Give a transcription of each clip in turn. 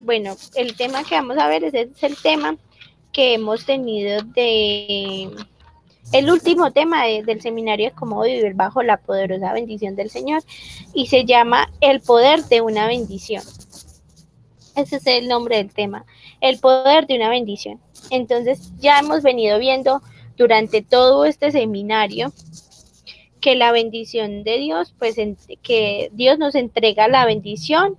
Bueno, el tema que vamos a ver es el tema que hemos tenido de el último tema del seminario de cómo vivir bajo la poderosa bendición del Señor y se llama el poder de una bendición. Ese es el nombre del tema, el poder de una bendición. Entonces ya hemos venido viendo durante todo este seminario que la bendición de Dios, pues que Dios nos entrega la bendición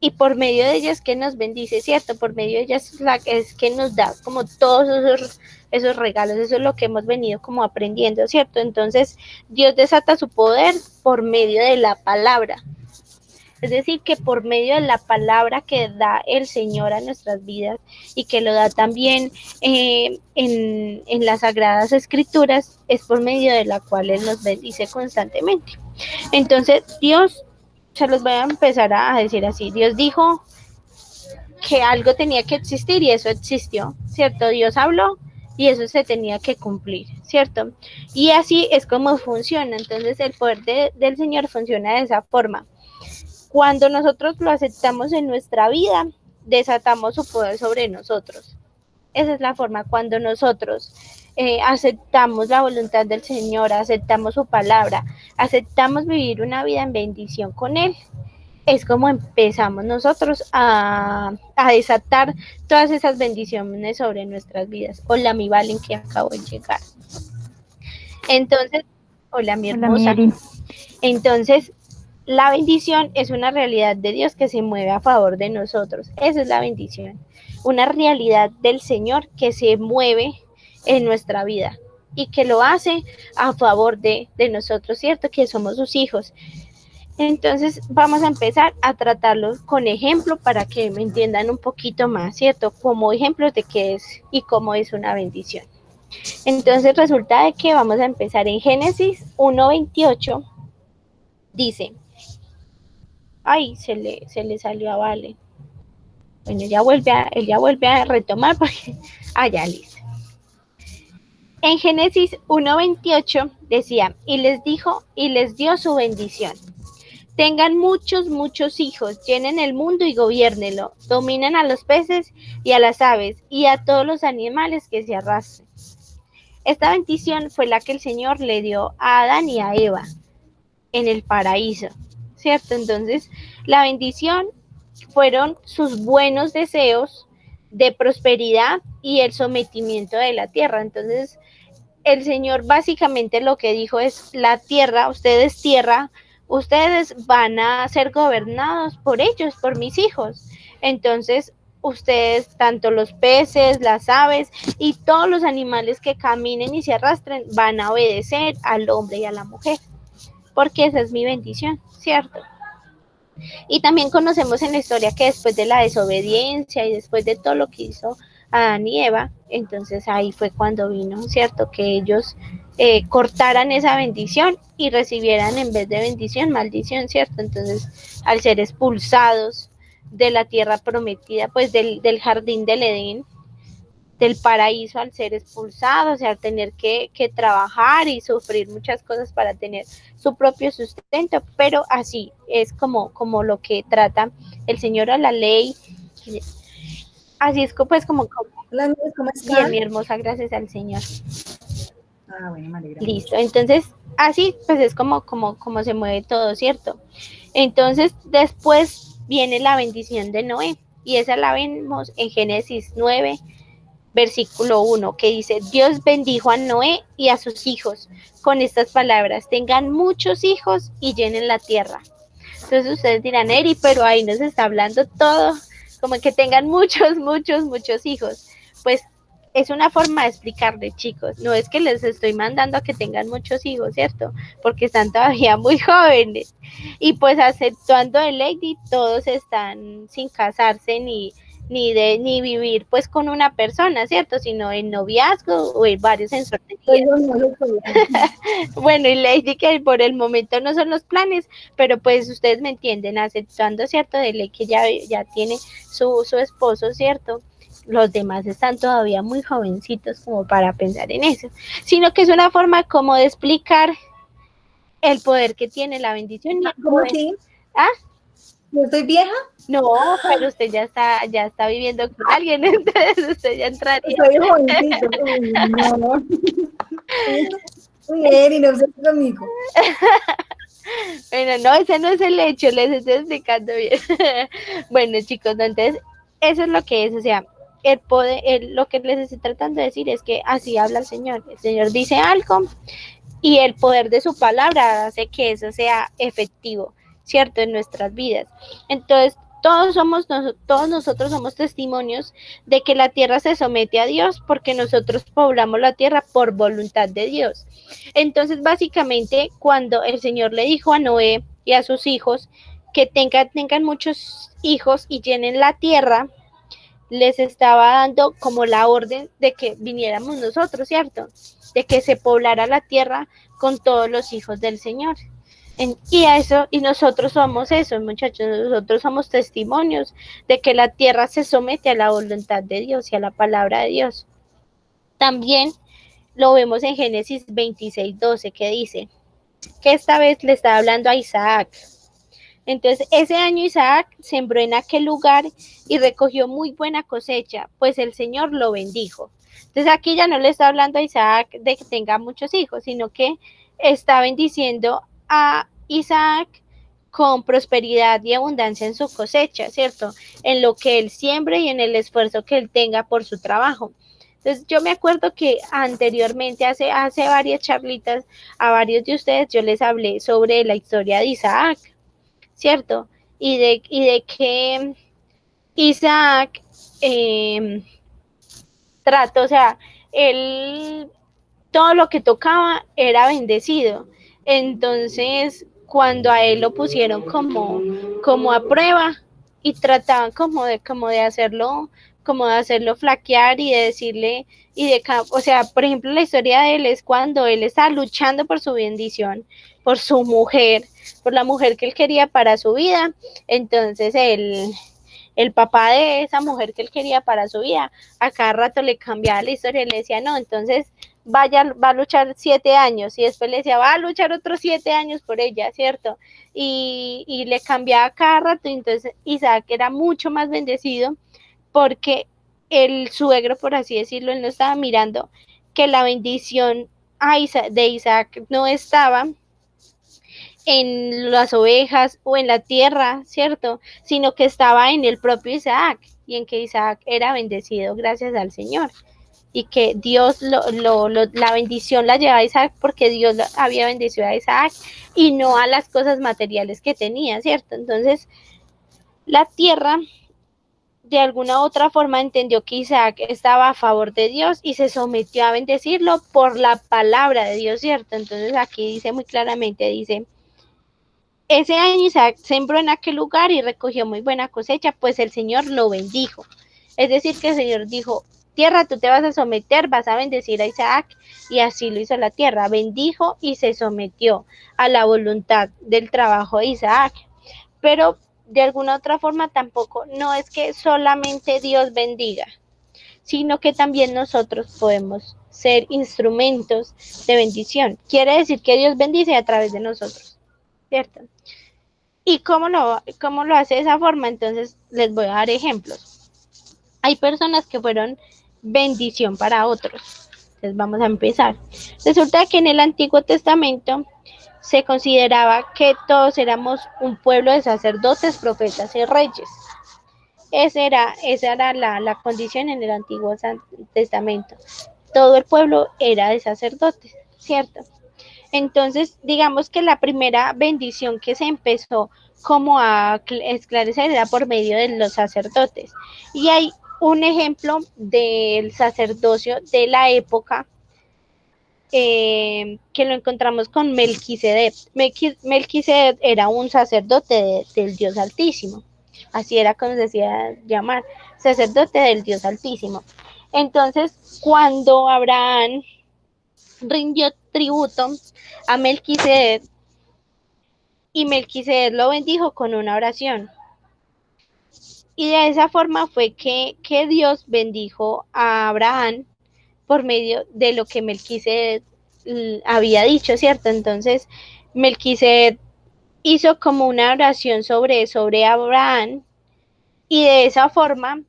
y por medio de ella es que nos bendice, ¿cierto? Por medio de ella es que nos da como todos esos regalos, eso es lo que hemos venido como aprendiendo, ¿cierto? Entonces Dios desata su poder por medio de la palabra, es decir, que por medio de la palabra que da el Señor a nuestras vidas y que lo da también en las Sagradas Escrituras, es por medio de la cual Él nos bendice constantemente. Entonces, Dios, se los voy a empezar a decir así, Dios dijo que algo tenía que existir y eso existió, ¿cierto? Dios habló y eso se tenía que cumplir, ¿cierto? Y así es como funciona. Entonces, el poder del Señor funciona de esa forma. Cuando nosotros lo aceptamos en nuestra vida, desatamos su poder sobre nosotros. Esa es la forma, cuando nosotros aceptamos la voluntad del Señor, aceptamos su palabra, aceptamos vivir una vida en bendición con Él, es como empezamos nosotros a desatar todas esas bendiciones sobre nuestras vidas. Hola, mi Valen, que acabo de llegar. Entonces, hola, mi Hola, mi hermosa. Eri. Entonces, la bendición es una realidad de Dios que se mueve a favor de nosotros. Esa es la bendición. Una realidad del Señor que se mueve en nuestra vida y que lo hace a favor de nosotros, ¿cierto? Que somos sus hijos. Entonces vamos a empezar a tratarlos con ejemplo para que me entiendan un poquito más, ¿cierto? Como ejemplos de qué es y cómo es una bendición. Entonces resulta de que vamos a empezar en Génesis 1:28. Dice, ay, se le salió a Vale. Bueno, él ya vuelve a retomar porque, ya listo. En Génesis 1:28 decía, y les dijo, y les dio su bendición. Tengan muchos, muchos hijos, llenen el mundo y gobiernenlo, dominen a los peces y a las aves y a todos los animales que se arrastren. Esta bendición fue la que el Señor le dio a Adán y a Eva en el paraíso, ¿cierto? Entonces, la bendición fueron sus buenos deseos de prosperidad y el sometimiento de la tierra. Entonces, el Señor básicamente lo que dijo es, la tierra, ustedes van a ser gobernados por ellos, por mis hijos. Entonces, ustedes, tanto los peces, las aves y todos los animales que caminen y se arrastren, van a obedecer al hombre y a la mujer, porque esa es mi bendición, ¿cierto? Y también conocemos en la historia que después de la desobediencia y después de todo lo que hizo Adán y Eva, entonces ahí fue cuando vino, ¿cierto? Que ellos cortaran esa bendición y recibieran en vez de bendición, maldición, ¿cierto? Entonces, al ser expulsados de la tierra prometida, pues del jardín del Edén, del paraíso, al ser expulsados, o sea, al tener que trabajar y sufrir muchas cosas para tener su propio sustento, pero así es como lo que trata el Señor a la ley. Así es pues como Hola amigos, ¿cómo bien, mi están? hermosa, gracias al Señor. Bueno, me alegra Listo, mucho. entonces así pues es como se mueve todo, ¿cierto? Entonces después viene la bendición de Noé y esa la vemos en Génesis 9, versículo 1, que dice, Dios bendijo a Noé y a sus hijos con estas palabras, tengan muchos hijos y llenen la tierra. Entonces ustedes dirán, Eri, pero ahí nos está hablando todo, como que tengan muchos, muchos, muchos hijos. Pues es una forma de explicarle, chicos. No es que les estoy mandando a que tengan muchos hijos, ¿cierto? Porque están todavía muy jóvenes. Y pues aceptando el Lady, todos están sin casarse ni vivir pues con una persona, ¿cierto? Sino en noviazgo o en varios en Pues soltería. no lo puedo. Bueno, y Lady que por el momento no son los planes, pero pues ustedes me entienden, aceptando, ¿cierto? De ley que ya tiene su esposo, ¿cierto? Los demás están todavía muy jovencitos como para pensar en eso, sino que es una forma como de explicar el poder que tiene la bendición y el ¿Cómo poder. así? ¿Ah? ¿Yo estoy vieja? No, pero usted ya está viviendo con alguien, entonces usted ya entraría. Soy jovencito. Uy, no. Uy, Eri, no seas conmigo. Bueno, no, ese no es el hecho, les estoy explicando bien. Bueno, chicos, no, entonces, eso es lo que es, o sea, el poder, lo que les estoy tratando de decir es que así habla el Señor dice algo y el poder de su palabra hace que eso sea efectivo, ¿cierto? En nuestras vidas. Entonces, todos nosotros somos testimonios de que la tierra se somete a Dios porque nosotros poblamos la tierra por voluntad de Dios. Entonces, básicamente, cuando el Señor le dijo a Noé y a sus hijos que tengan muchos hijos y llenen la tierra, les estaba dando como la orden de que viniéramos nosotros, ¿cierto? De que se poblara la tierra con todos los hijos del Señor. Y nosotros somos eso, muchachos, nosotros somos testimonios de que la tierra se somete a la voluntad de Dios y a la palabra de Dios. También lo vemos en Génesis 26:12, que dice que esta vez le está hablando a Isaac. Entonces, ese año Isaac sembró en aquel lugar y recogió muy buena cosecha, pues el Señor lo bendijo. Entonces, aquí ya no le está hablando a Isaac de que tenga muchos hijos, sino que está bendiciendo a Isaac con prosperidad y abundancia en su cosecha, ¿cierto? En lo que él siembre y en el esfuerzo que él tenga por su trabajo. Entonces, yo me acuerdo que anteriormente, hace varias charlitas, a varios de ustedes, yo les hablé sobre la historia de Isaac, ¿cierto? Y de que Isaac trató, o sea, él todo lo que tocaba era bendecido. Entonces, cuando a él lo pusieron como a prueba y trataban como de hacerlo flaquear y de decirle, o sea, por ejemplo, la historia de él es cuando él está luchando por su bendición, por su mujer, por la mujer que él quería para su vida. Entonces, el papá de esa mujer que él quería para su vida, a cada rato le cambiaba la historia y le decía, no, entonces va a luchar 7 años, y después le decía, va a luchar otros 7 años por ella, ¿cierto? Y le cambiaba cada rato, y entonces Isaac era mucho más bendecido porque el suegro, por así decirlo, él no estaba mirando que la bendición de Isaac no estaba en las ovejas o en la tierra, ¿cierto? Sino que estaba en el propio Isaac y en que Isaac era bendecido gracias al Señor y que Dios la bendición la llevaba a Isaac porque Dios había bendecido a Isaac y no a las cosas materiales que tenía, ¿cierto? Entonces, la tierra de alguna u otra forma entendió que Isaac estaba a favor de Dios y se sometió a bendecirlo por la palabra de Dios, ¿cierto? Entonces aquí dice muy claramente, dice, ese año Isaac sembró en aquel lugar y recogió muy buena cosecha, pues el Señor lo bendijo. Es decir, que el Señor dijo, tierra, tú te vas a someter, vas a bendecir a Isaac, y así lo hizo la tierra, bendijo y se sometió a la voluntad del trabajo de Isaac. Pero de alguna otra forma tampoco, no es que solamente Dios bendiga, sino que también nosotros podemos ser instrumentos de bendición. Quiere decir que Dios bendice a través de nosotros, ¿cierto? ¿Y cómo lo hace de esa forma? Entonces les voy a dar ejemplos. Hay personas que fueron bendición para otros. Entonces vamos a empezar. Resulta que en el Antiguo Testamento se consideraba que todos éramos un pueblo de sacerdotes, profetas y reyes. Esa era la condición en el Antiguo Testamento. Todo el pueblo era de sacerdotes, ¿cierto? Entonces, digamos que la primera bendición que se empezó como a esclarecer era por medio de los sacerdotes. Y hay un ejemplo del sacerdocio de la época que lo encontramos con Melquisedec. Melquisedec era un sacerdote del Dios Altísimo. Así era como se decía llamar, sacerdote del Dios Altísimo. Entonces, cuando Abraham rindió tributo a Melquisedec y Melquisedec lo bendijo con una oración. Y de esa forma fue que Dios bendijo a Abraham por medio de lo que Melquisedec había dicho, ¿cierto? Entonces, Melquisedec hizo como una oración sobre Abraham, y de esa forma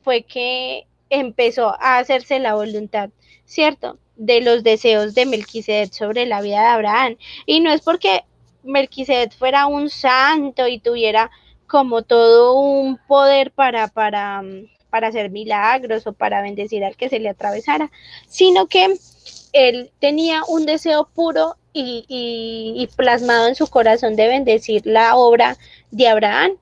fue que empezó a hacerse la voluntad, ¿cierto? De los deseos de Melquisedec sobre la vida de Abraham. Y no es porque Melquisedec fuera un santo y tuviera como todo un poder para hacer milagros o para bendecir al que se le atravesara, sino que él tenía un deseo puro y plasmado en su corazón de bendecir la obra de Abraham,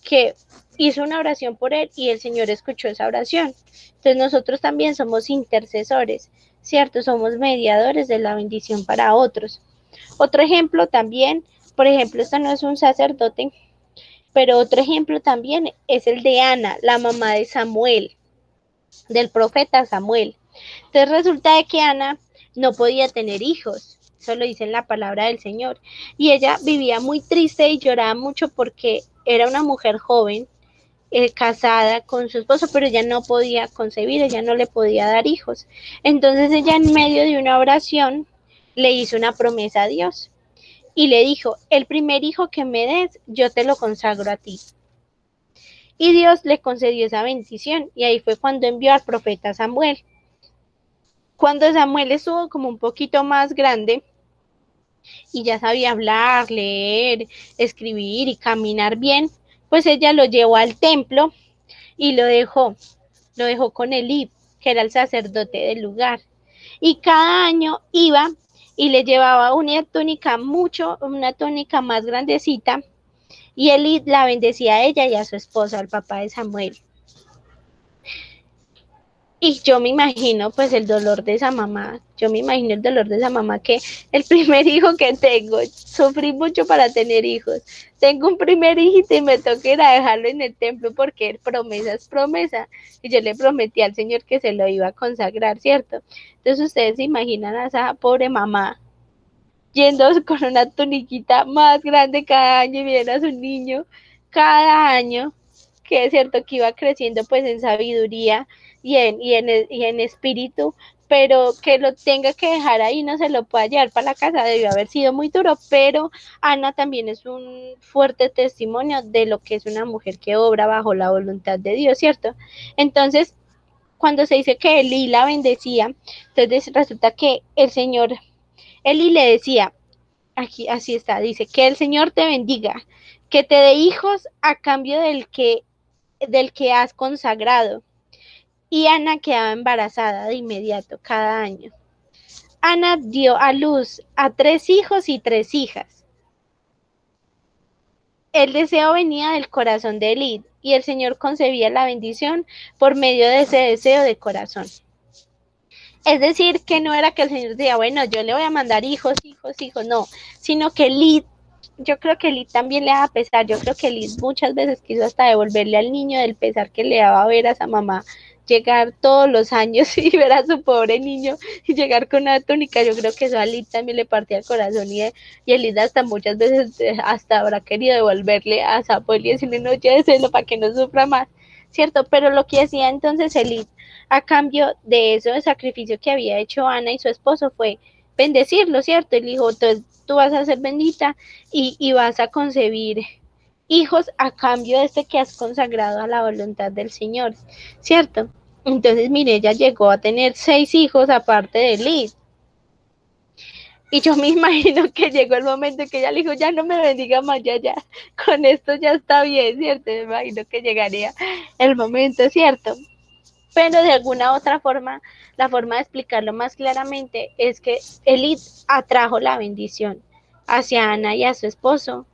que hizo una oración por él y el Señor escuchó esa oración. Entonces nosotros también somos intercesores, ¿cierto? Somos mediadores de la bendición para otros. Otro ejemplo también, por ejemplo, esto no es un sacerdote, pero otro ejemplo también es el de Ana, la mamá de Samuel, del profeta Samuel. Entonces resulta de que Ana no podía tener hijos, eso lo dice en la palabra del Señor, y ella vivía muy triste y lloraba mucho porque era una mujer joven, casada con su esposo, pero ella no podía concebir, ella no le podía dar hijos. Entonces ella en medio de una oración le hizo una promesa a Dios y le dijo, el primer hijo que me des, yo te lo consagro a ti. Y Dios le concedió esa bendición y ahí fue cuando envió al profeta Samuel. Cuando Samuel estuvo como un poquito más grande y ya sabía hablar, leer, escribir y caminar bien, pues ella lo llevó al templo y lo dejó con Elí, que era el sacerdote del lugar. Y cada año iba y le llevaba una túnica más grandecita, y Elí la bendecía a ella y a su esposo, al papá de Samuel. Y yo me imagino pues el dolor de esa mamá, yo me imagino el dolor de esa mamá que el primer hijo que tengo, sufrí mucho para tener hijos, tengo un primer hijito y me toca ir a dejarlo en el templo porque promesa es promesa, y yo le prometí al Señor que se lo iba a consagrar, ¿cierto? Entonces ustedes se imaginan a esa pobre mamá yendo con una tuniquita más grande cada año y viendo a su niño cada año, que es cierto que iba creciendo pues en sabiduría y en espíritu, pero que lo tenga que dejar ahí, no se lo pueda llevar para la casa, debió haber sido muy duro, pero Ana también es un fuerte testimonio de lo que es una mujer que obra bajo la voluntad de Dios, ¿cierto? Entonces, cuando se dice que Elí la bendecía, entonces resulta que el Señor, Elí le decía, aquí así está, dice, que el Señor te bendiga, que te dé hijos a cambio del que has consagrado. Y Ana quedaba embarazada de inmediato cada año. Ana dio a luz a 3 hijos y 3 hijas. El deseo venía del corazón de Elí y el Señor concebía la bendición por medio de ese deseo de corazón. Es decir, que no era que el Señor decía, bueno, yo le voy a mandar hijos, hijos, hijos, no, sino que Elí, yo creo que Elí también le daba pesar, yo creo que Elí muchas veces quiso hasta devolverle al niño del pesar que le daba ver a esa mamá llegar todos los años y ver a su pobre niño y llegar con una túnica. Yo creo que eso a Elí también le partía el corazón y Elí hasta muchas veces hasta habrá querido devolverle a Samuel y decirle, no, lléveselo para que no sufra más, ¿cierto? Pero lo que hacía entonces Elí a cambio de eso, el sacrificio que había hecho Ana y su esposo fue bendecirlo, ¿cierto? Él dijo, entonces tú vas a ser bendita y vas a concebir hijos a cambio de este que has consagrado a la voluntad del Señor, ¿cierto? Entonces, mire, ella llegó a tener 6 hijos aparte de Liz. Y yo me imagino que llegó el momento en que ella le dijo, ya no me bendiga más, ya, con esto ya está bien, ¿cierto? Me imagino que llegaría el momento, ¿cierto? Pero de alguna otra forma, la forma de explicarlo más claramente es que Elí atrajo la bendición hacia Ana y a su esposo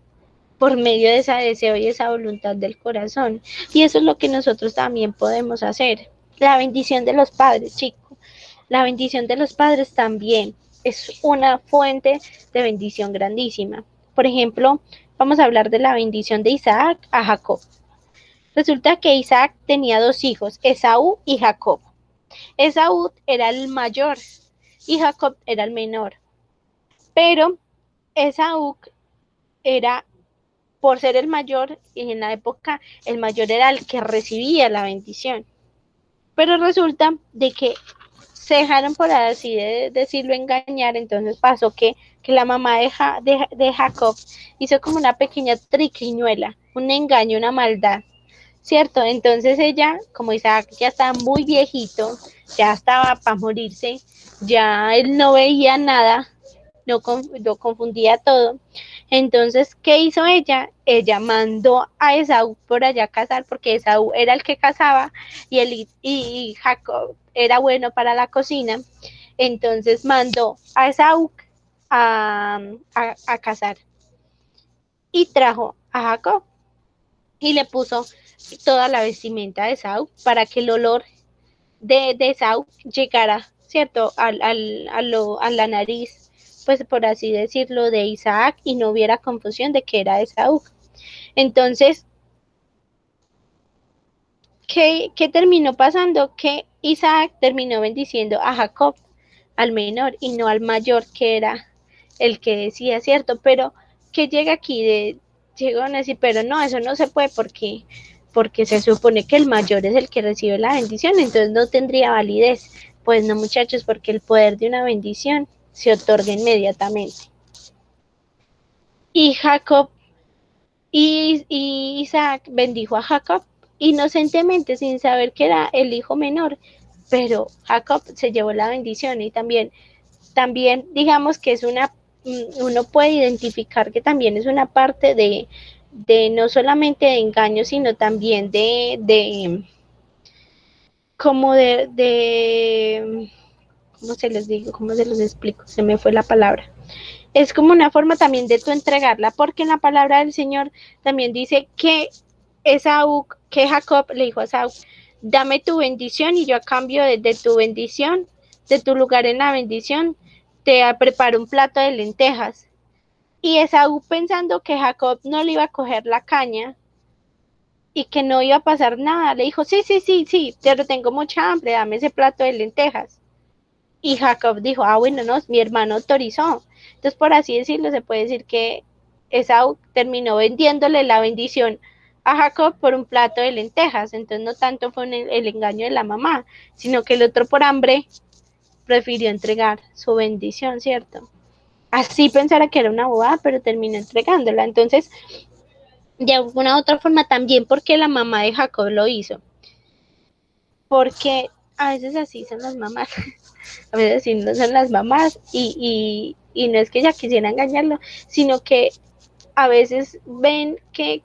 por medio de ese deseo y esa voluntad del corazón. Y eso es lo que nosotros también podemos hacer. La bendición de los padres, chicos. La bendición de los padres también es una fuente de bendición grandísima. Por ejemplo, vamos a hablar de la bendición de Isaac a Jacob. Resulta que Isaac tenía 2 hijos, Esaú y Jacob. Esaú era el mayor y Jacob era el menor. Pero Esaú era, por ser el mayor, y en la época el mayor era el que recibía la bendición. Pero resulta de que se dejaron, por así decirlo, engañar. Entonces pasó que que la mamá de Jacob hizo como una pequeña triquiñuela, un engaño, una maldad, ¿cierto? Entonces ella, como Isaac ya estaba muy viejito, ya estaba para morirse, ya él no veía nada, lo confundía todo. Entonces, ¿qué hizo ella? Ella mandó a Esaú por allá a cazar, porque Esaú era el que cazaba y Jacob era bueno para la cocina. Entonces mandó a Esaú a cazar y trajo a Jacob y le puso toda la vestimenta de Esaú para que el olor de Esaú llegara, ¿cierto? A la nariz, pues por así decirlo, de Isaac y no hubiera confusión de que era Esaú. Entonces, ¿qué terminó pasando? Que Isaac terminó bendiciendo a Jacob, al menor, y no al mayor, que era el que decía, ¿cierto? Pero que llega aquí llegó a decir, pero no, eso no se puede porque se supone que el mayor es el que recibe la bendición, entonces no tendría validez. Pues no, muchachos, porque el poder de una bendición se otorga inmediatamente. Y Jacob y Isaac bendijo a Jacob inocentemente, sin saber que era el hijo menor, pero Jacob se llevó la bendición y también digamos que es uno puede identificar que también es una parte de no solamente de engaño, sino también como ¿cómo se les digo? ¿Cómo se los explico? Se me fue la palabra. Es como una forma también de tú entregarla, porque en la palabra del Señor también dice que que Jacob le dijo a Esaú, dame tu bendición y yo a cambio de tu bendición, de tu lugar en la bendición, te preparo un plato de lentejas. Y Esaú pensando que Jacob no le iba a coger la caña y que no iba a pasar nada, le dijo, sí, pero tengo mucha hambre, dame ese plato de lentejas. Y Jacob dijo, bueno, no, mi hermano autorizó. Entonces, por así decirlo, se puede decir que Esaú terminó vendiéndole la bendición a Jacob por un plato de lentejas. Entonces, no tanto fue el engaño de la mamá, sino que el otro por hambre prefirió entregar su bendición, ¿cierto? Así pensara que era una bobada, pero terminó entregándola. Entonces, de alguna otra forma, también porque la mamá de Jacob lo hizo. Porque a veces así son las mamás. A veces así no son las mamás y no es que ella quisiera engañarlo, sino que a veces ven que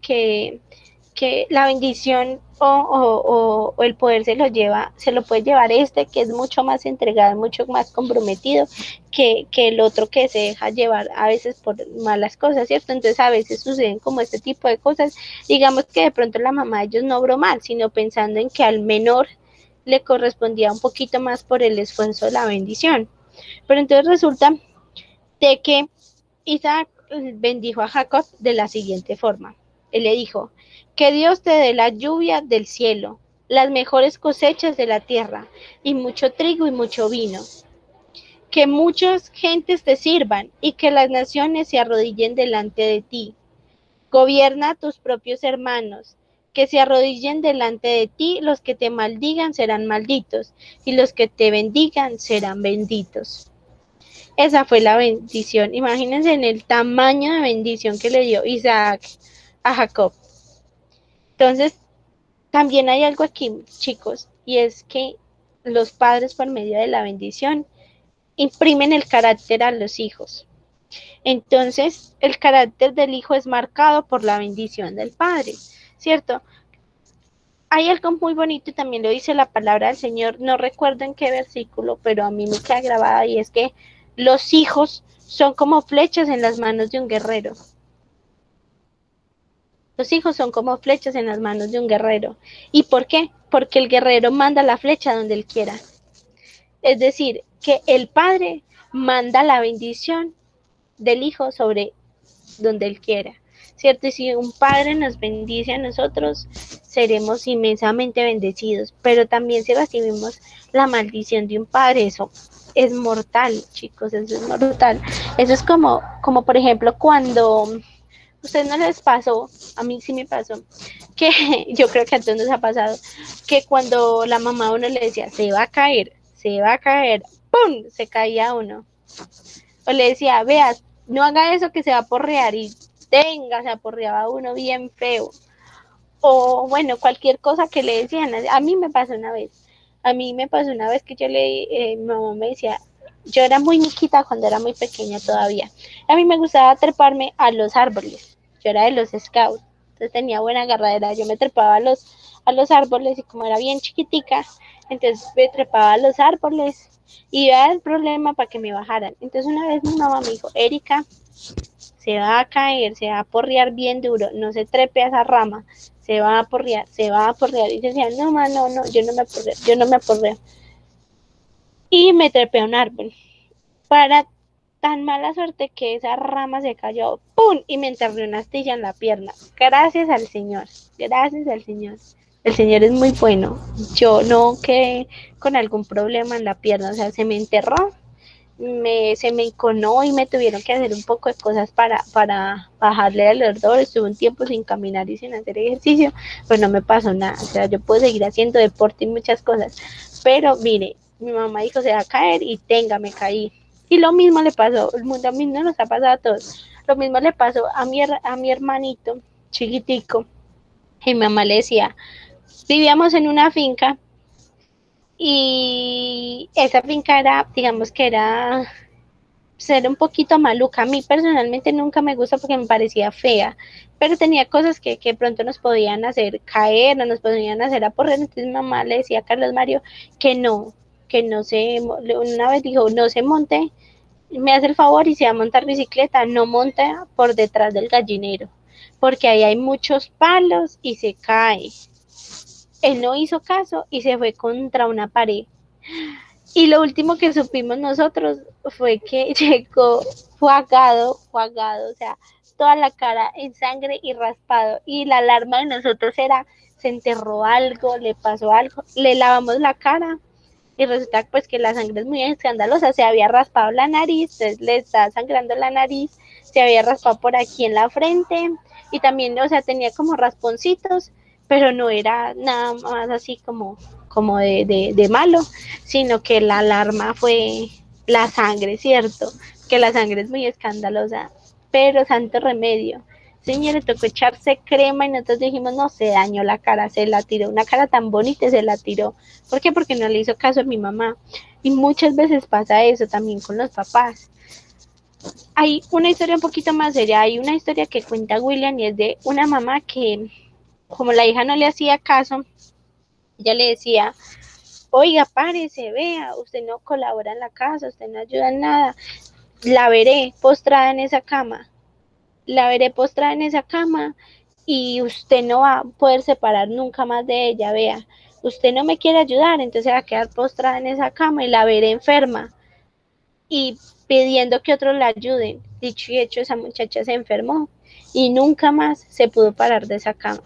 la bendición o el poder se lo puede llevar que es mucho más entregado, mucho más comprometido que el otro que se deja llevar a veces por malas cosas, ¿cierto? Entonces a veces suceden como este tipo de cosas, digamos que de pronto la mamá de ellos no obró mal, sino pensando en que al menor le correspondía un poquito más por el esfuerzo de la bendición. Pero entonces resulta de que Isaac bendijo a Jacob de la siguiente forma. Él le dijo, que Dios te dé la lluvia del cielo, las mejores cosechas de la tierra, y mucho trigo y mucho vino. Que muchas gentes te sirvan y que las naciones se arrodillen delante de ti. Gobierna a tus propios hermanos, que se arrodillen delante de ti, los que te maldigan serán malditos, y los que te bendigan serán benditos. Esa fue la bendición. Imagínense en el tamaño de bendición que le dio Isaac a Jacob. Entonces, también hay algo aquí, chicos, y es que los padres por medio de la bendición imprimen el carácter a los hijos. Entonces, el carácter del hijo es marcado por la bendición del padre, ¿cierto? Hay algo muy bonito y también lo dice la palabra del Señor, no recuerdo en qué versículo, pero a mí me queda grabada y es que los hijos son como flechas en las manos de un guerrero. Los hijos son como flechas en las manos de un guerrero. ¿Y por qué? Porque el guerrero manda la flecha donde él quiera. Es decir, que el padre manda la bendición del hijo sobre donde él quiera, ¿cierto? Y si un padre nos bendice a nosotros, seremos inmensamente bendecidos, pero también si recibimos la maldición de un padre, eso es mortal, chicos, eso es mortal. Eso es como por ejemplo, cuando ustedes no les pasó, a mí sí me pasó, que yo creo que a todos nos ha pasado, que cuando la mamá a uno le decía, se va a caer, ¡pum! Se caía uno. O le decía, veas, no haga eso que se va a porrear y se aporreaba uno bien feo. O bueno, cualquier cosa que le decían. A mí me pasó una vez. A mí me pasó una vez que mi mamá me decía, yo era muy miquita cuando era muy pequeña todavía. A mí me gustaba treparme a los árboles. Yo era de los scouts. Entonces tenía buena agarradera. Yo me trepaba a los árboles y como era bien chiquitica, entonces me trepaba a los árboles y iba a dar problema para que me bajaran. Entonces una vez mi mamá me dijo, Erika, se va a caer, se va a porrear bien duro, no se trepe a esa rama, se va a porrear, se va a porrear. Y yo decía, no, ma, no, no, yo no me porreo, yo no me porreo. Y me trepé a un árbol. Para tan mala suerte que esa rama se cayó, ¡pum! Y me enterré una astilla en la pierna. Gracias al Señor, gracias al Señor. El Señor es muy bueno. Yo no quedé con algún problema en la pierna, o sea, se me enterró, se me enconó y me tuvieron que hacer un poco de cosas para bajarle el ardor. Estuve un tiempo sin caminar y sin hacer ejercicio, pues no me pasó nada. O sea, yo puedo seguir haciendo deporte y muchas cosas. Pero mire, mi mamá dijo, se va a caer y tenga, me caí. Y lo mismo le pasó, el mundo a mí no nos ha pasado a todos. Lo mismo le pasó a mi hermanito chiquitico. Y mi mamá le decía, vivíamos en una finca y esa finca era, digamos que era ser un poquito maluca. A mí personalmente nunca me gusta porque me parecía fea, pero tenía cosas que pronto nos podían hacer caer, no nos podían hacer aporrear. Entonces mi mamá le decía a Carlos Mario que no se, una vez dijo, no se monte, me hace el favor y se va a montar bicicleta, no monta por detrás del gallinero, porque ahí hay muchos palos y se cae. Él no hizo caso y se fue contra una pared. Y lo último que supimos nosotros fue que llegó jugado, o sea, toda la cara en sangre y raspado. Y la alarma de nosotros era, se enterró algo, le pasó algo, le lavamos la cara y resulta pues que la sangre es muy escandalosa, se había raspado la nariz, entonces le estaba sangrando la nariz, se había raspado por aquí en la frente y también, o sea, tenía como rasponcitos, pero no era nada más así como de malo, sino que la alarma fue la sangre, ¿cierto? Que la sangre es muy escandalosa, pero santo remedio. Señor, le tocó echarse crema y nosotros dijimos, no, se dañó la cara, se la tiró, una cara tan bonita y se la tiró. ¿Por qué? Porque no le hizo caso a mi mamá. Y muchas veces pasa eso también con los papás. Hay una historia un poquito más seria, hay una historia que cuenta William y es de una mamá que, como la hija no le hacía caso, ella le decía, oiga, párese, vea, usted no colabora en la casa, usted no ayuda en nada, la veré postrada en esa cama, la veré postrada en esa cama y usted no va a poder separar nunca más de ella, vea, usted no me quiere ayudar, entonces va a quedar postrada en esa cama y la veré enferma y pidiendo que otros la ayuden. Dicho y hecho, esa muchacha se enfermó y nunca más se pudo parar de esa cama.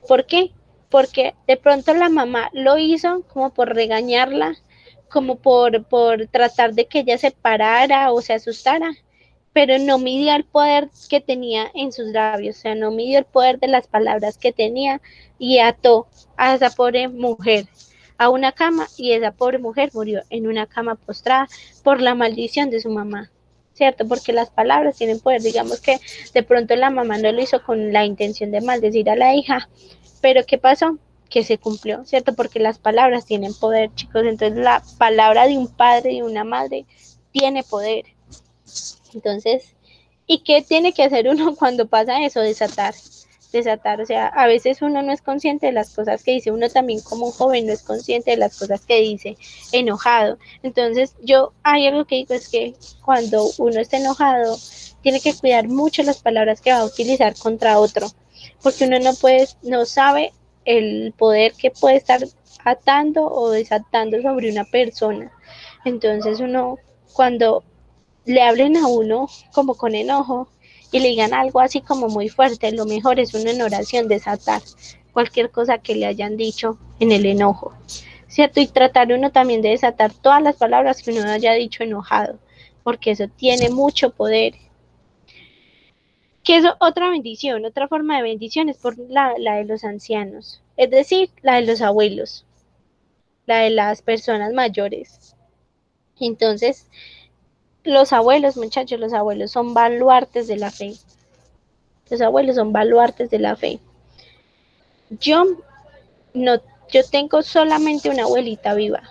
¿Por qué? Porque de pronto la mamá lo hizo como por regañarla, como por tratar de que ella se parara o se asustara, pero no midió el poder que tenía en sus labios, o sea, no midió el poder de las palabras que tenía y ató a esa pobre mujer a una cama y esa pobre mujer murió en una cama postrada por la maldición de su mamá. ¿Cierto? Porque las palabras tienen poder. Digamos que de pronto la mamá no lo hizo con la intención de maldecir a la hija, pero ¿qué pasó? Que se cumplió, ¿cierto? Porque las palabras tienen poder, chicos. Entonces la palabra de un padre y una madre tiene poder. Entonces, ¿y qué tiene que hacer uno cuando pasa eso? Desatar, o sea, a veces uno no es consciente de las cosas que dice, uno también como un joven no es consciente de las cosas que dice, enojado. Entonces, hay algo que digo, es que cuando uno está enojado, tiene que cuidar mucho las palabras que va a utilizar contra otro, porque uno no sabe el poder que puede estar atando o desatando sobre una persona. Entonces, uno, cuando le hablen a uno como con enojo y le digan algo así como muy fuerte, lo mejor es uno en oración desatar cualquier cosa que le hayan dicho en el enojo, ¿cierto? Y tratar uno también de desatar todas las palabras que uno haya dicho enojado, porque eso tiene mucho poder. Que es otra bendición, otra forma de bendición es por la de los ancianos, es decir, la de los abuelos, la de las personas mayores. Entonces, Los abuelos, muchachos, los abuelos son baluartes de la fe. Los abuelos son baluartes de la fe. Yo no, yo tengo solamente una abuelita viva,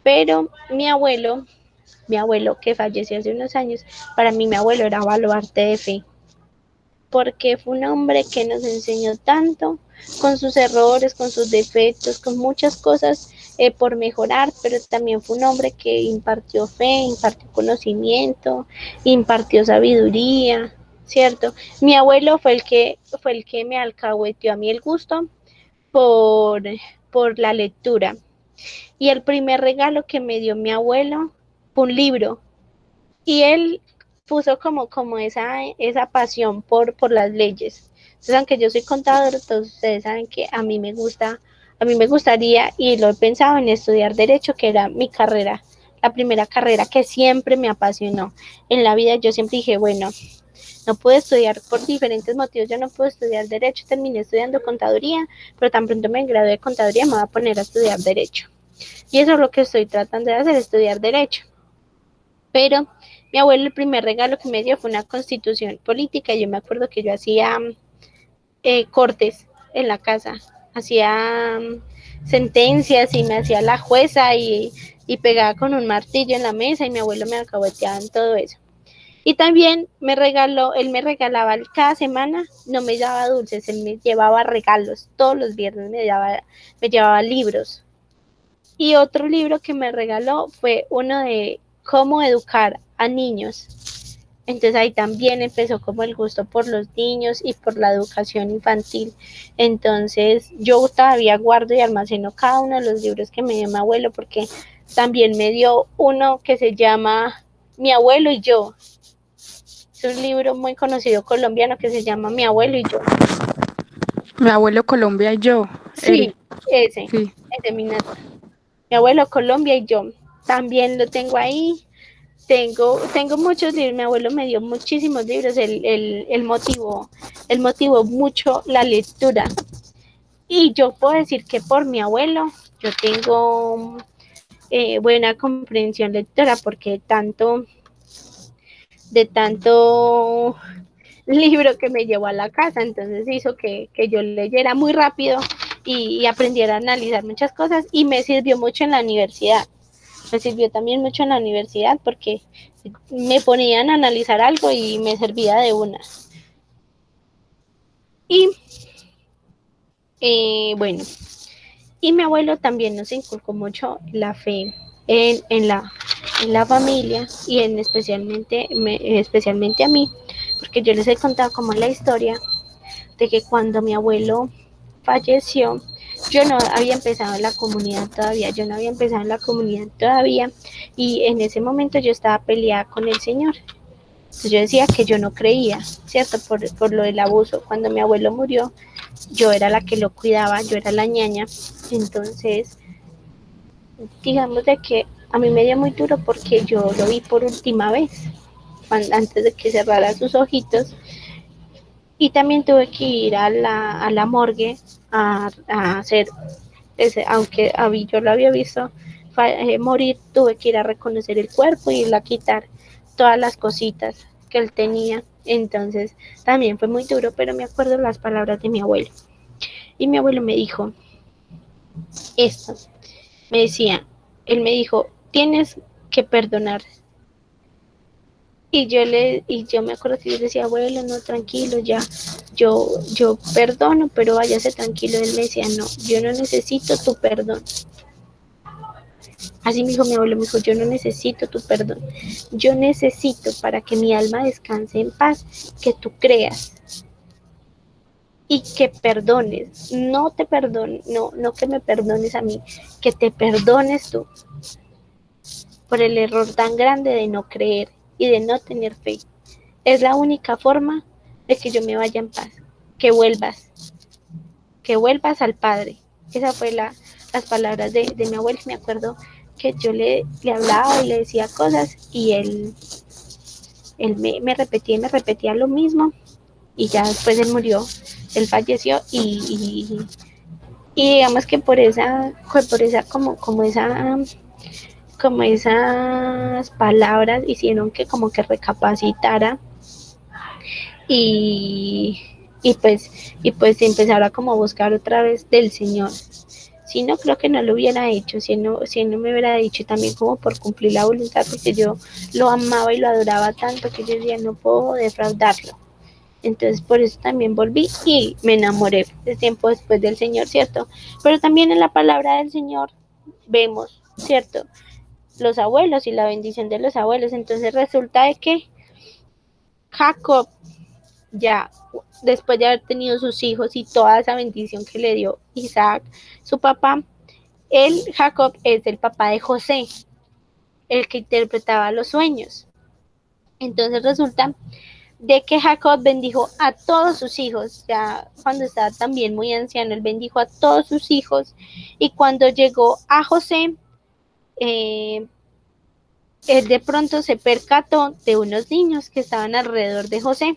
pero mi abuelo que falleció hace unos años, para mí mi abuelo era baluarte de fe, porque fue un hombre que nos enseñó tanto, con sus errores, con sus defectos, con muchas cosas por mejorar, pero también fue un hombre que impartió fe, impartió conocimiento, impartió sabiduría, ¿cierto? Mi abuelo fue el que me alcahueteó a mí el gusto por, por la lectura. Y el primer regalo que me dio mi abuelo fue un libro. Y él puso como esa pasión por las leyes. Entonces, aunque yo soy contador, todos ustedes saben que a mí me gustaría, y lo he pensado en estudiar derecho, que era mi carrera, la primera carrera que siempre me apasionó. En la vida yo siempre dije, bueno, no pude estudiar por diferentes motivos, yo no pude estudiar derecho, terminé estudiando contaduría, pero tan pronto me gradué de contaduría me voy a poner a estudiar derecho. Y eso es lo que estoy tratando de hacer, estudiar derecho. Pero mi abuelo el primer regalo que me dio fue una constitución política. Yo me acuerdo que yo hacía cortes en la casa, hacía sentencias y me hacía la jueza y pegaba con un martillo en la mesa y mi abuelo me alcahueteaba en todo eso. Y también él me regalaba cada semana, no me daba dulces, él me llevaba regalos, todos los viernes me llevaba libros. Y otro libro que me regaló fue uno de cómo educar a niños. Entonces ahí también empezó como el gusto por los niños y por la educación infantil. Entonces yo todavía guardo y almaceno cada uno de los libros que me dio mi abuelo porque también me dio uno que se llama Mi abuelo y yo. Es un libro muy conocido colombiano que se llama Mi abuelo y yo. Mi abuelo Colombia y yo. Sí, Sí. ese mi nata. Mi abuelo Colombia y yo. También lo tengo ahí. Tengo muchos libros, mi abuelo me dio muchísimos libros, el motivó mucho la lectura. Y yo puedo decir que por mi abuelo yo tengo buena comprensión lectora porque de tanto libro que me llevó a la casa, entonces hizo que yo leyera muy rápido y aprendiera a analizar muchas cosas y me sirvió mucho en la universidad. Me sirvió también mucho en la universidad porque me ponían a analizar algo y me servía de una. Y bueno, y mi abuelo también nos inculcó mucho la fe en la familia y especialmente a mí, porque yo les he contado como la historia de que cuando mi abuelo falleció, yo no había empezado en la comunidad todavía, y en ese momento yo estaba peleada con el Señor. Entonces yo decía que yo no creía, ¿cierto? Por lo del abuso. Cuando mi abuelo murió, yo era la que lo cuidaba, yo era la ñaña. Entonces, digamos de que a mí me dio muy duro porque yo lo vi por última vez, antes de que cerrara sus ojitos. Y también tuve que ir a la morgue a hacer, aunque yo lo había visto morir, tuve que ir a reconocer el cuerpo y ir a quitar todas las cositas que él tenía. Entonces también fue muy duro, pero me acuerdo las palabras de mi abuelo. Y mi abuelo me dijo esto, me decía, él me dijo, tienes que perdonar. Y yo me acuerdo que yo decía, abuelo, no, tranquilo, ya, yo perdono, pero váyase tranquilo. Él me decía, no, yo no necesito tu perdón. Así me dijo mi abuelo, me dijo, yo no necesito tu perdón. Yo necesito para que mi alma descanse en paz, que tú creas y que perdones. No te perdones, no que me perdones a mí, que te perdones tú por el error tan grande de no creer y de no tener fe. Es la única forma de que yo me vaya en paz, que que vuelvas al Padre. Esa fue las palabras de mi abuelo. Me acuerdo que yo le hablaba y le decía cosas y él me repetía lo mismo y ya después él murió, él falleció y digamos que por esa como esa como esas palabras hicieron que como que recapacitara y, y pues empezara como a buscar otra vez del Señor. Si no, creo que no lo hubiera hecho, si él no me hubiera dicho, también como por cumplir la voluntad, porque yo lo amaba y lo adoraba tanto que yo decía, no puedo defraudarlo. Entonces por eso también volví y me enamoré de tiempo después del Señor, ¿cierto? Pero también en la palabra del Señor vemos, ¿cierto? Los abuelos y la bendición de los abuelos. Entonces resulta de que Jacob, ya después de haber tenido sus hijos y toda esa bendición que le dio Isaac, su papá, Jacob es el papá de José, el que interpretaba los sueños. Entonces resulta de que Jacob bendijo a todos sus hijos, ya cuando estaba también muy anciano, él bendijo a todos sus hijos, y cuando llegó a José, él de pronto se percató de unos niños que estaban alrededor de José.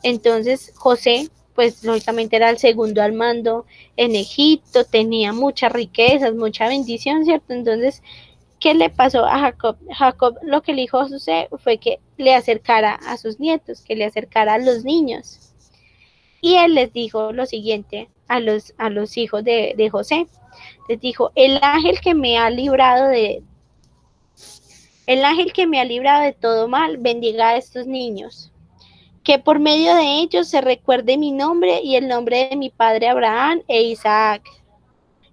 Entonces José, pues lógicamente era el segundo al mando en Egipto, tenía muchas riquezas, mucha bendición, ¿cierto? Entonces, ¿qué le pasó a Jacob? Jacob lo que le dijo a José fue que le acercara a sus nietos, que le acercara a los niños. Y él les dijo lo siguiente a los hijos de José. Les dijo, el ángel que me ha librado de todo mal, bendiga a estos niños. Que por medio de ellos se recuerde mi nombre y el nombre de mi padre Abraham e Isaac.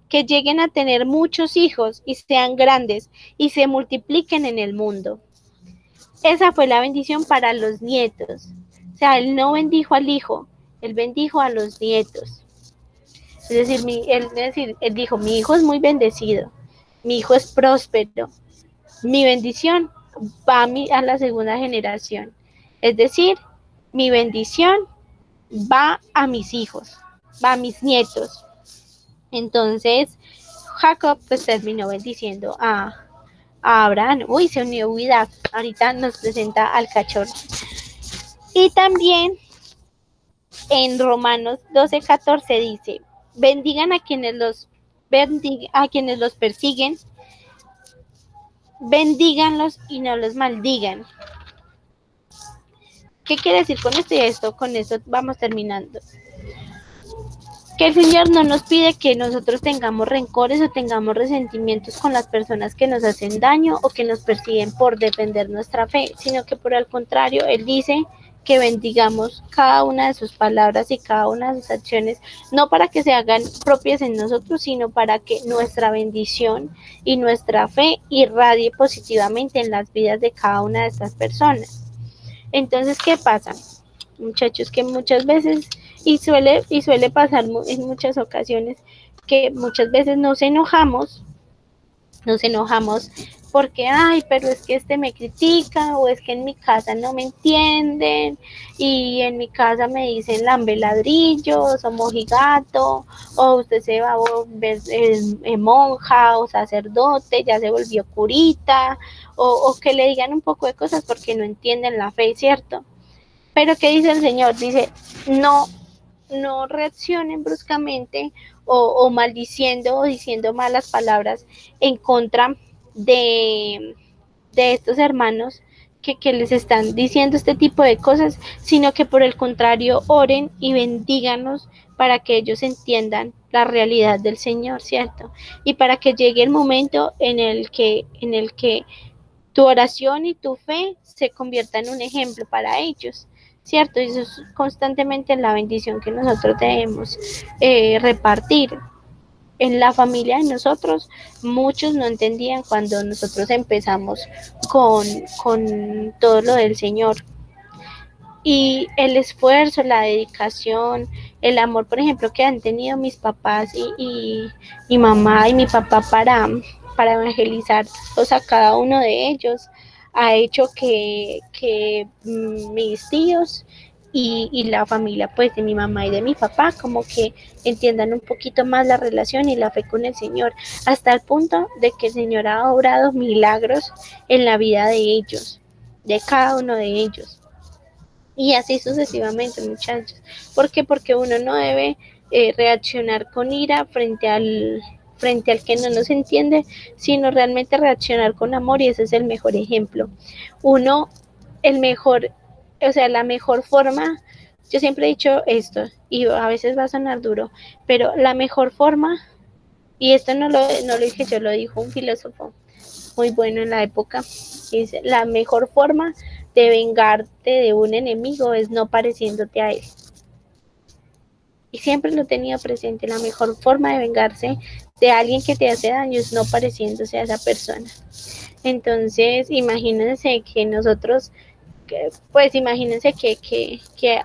Que lleguen a tener muchos hijos y sean grandes y se multipliquen en el mundo. Esa fue la bendición para los nietos. O sea, él no bendijo al hijo, él bendijo a los nietos. Él dijo, mi hijo es muy bendecido, mi hijo es próspero, mi bendición va a la segunda generación. Es decir, mi bendición va a mis hijos, va a mis nietos. Entonces, Jacob pues terminó bendiciendo a Abraham. Uy, se unió Isaac. Ahorita nos presenta al cachorro. Y también en Romanos 12:14 dice, bendigan a quienes los persiguen, bendíganlos y no los maldigan. ¿Qué quiere decir con esto? Con esto vamos terminando. Que el Señor no nos pide que nosotros tengamos rencores o tengamos resentimientos con las personas que nos hacen daño o que nos persiguen por defender nuestra fe, sino que por el contrario, Él dice que bendigamos cada una de sus palabras y cada una de sus acciones, no para que se hagan propias en nosotros, sino para que nuestra bendición y nuestra fe irradie positivamente en las vidas de cada una de estas personas. Entonces, ¿qué pasa? Muchachos, que muchas veces, y suele pasar en muchas ocasiones, que muchas veces nos enojamos porque, ay, pero es que este me critica, o es que en mi casa no me entienden, y en mi casa me dicen lambe ladrillos, o mojigato, o usted se va a volver monja o sacerdote, ya se volvió curita, o que le digan un poco de cosas porque no entienden la fe, ¿cierto? Pero ¿qué dice el Señor? Dice, no reaccionen bruscamente o maldiciendo o diciendo malas palabras en contra de estos hermanos que les están diciendo este tipo de cosas, sino que por el contrario oren y bendíganos para que ellos entiendan la realidad del Señor, ¿cierto? Y para que llegue el momento en el que tu oración y tu fe se conviertan en un ejemplo para ellos, ¿cierto? Y eso es constantemente la bendición que nosotros debemos repartir. En la familia de nosotros, muchos no entendían cuando nosotros empezamos con todo lo del Señor. Y el esfuerzo, la dedicación, el amor, por ejemplo, que han tenido mis papás y mi mamá y mi papá para evangelizar a cada uno de ellos, ha hecho que mis tíos y la familia pues de mi mamá y de mi papá como que entiendan un poquito más la relación y la fe con el Señor, hasta el punto de que el Señor ha obrado milagros en la vida de ellos, de cada uno de ellos. Y así sucesivamente, muchachos. ¿Por qué? Porque uno no debe reaccionar con ira frente frente al que no nos entiende, sino realmente reaccionar con amor, y ese es el mejor ejemplo. Uno, el mejor, o sea, la mejor forma, yo siempre he dicho esto, y a veces va a sonar duro, pero la mejor forma, y esto no lo dije yo, lo dijo un filósofo muy bueno en la época, dice, la mejor forma de vengarte de un enemigo es no pareciéndote a él. Y siempre lo he tenido presente, la mejor forma de vengarse de alguien que te hace daño es no pareciéndose a esa persona. Entonces, imagínense que nosotros, pues imagínense que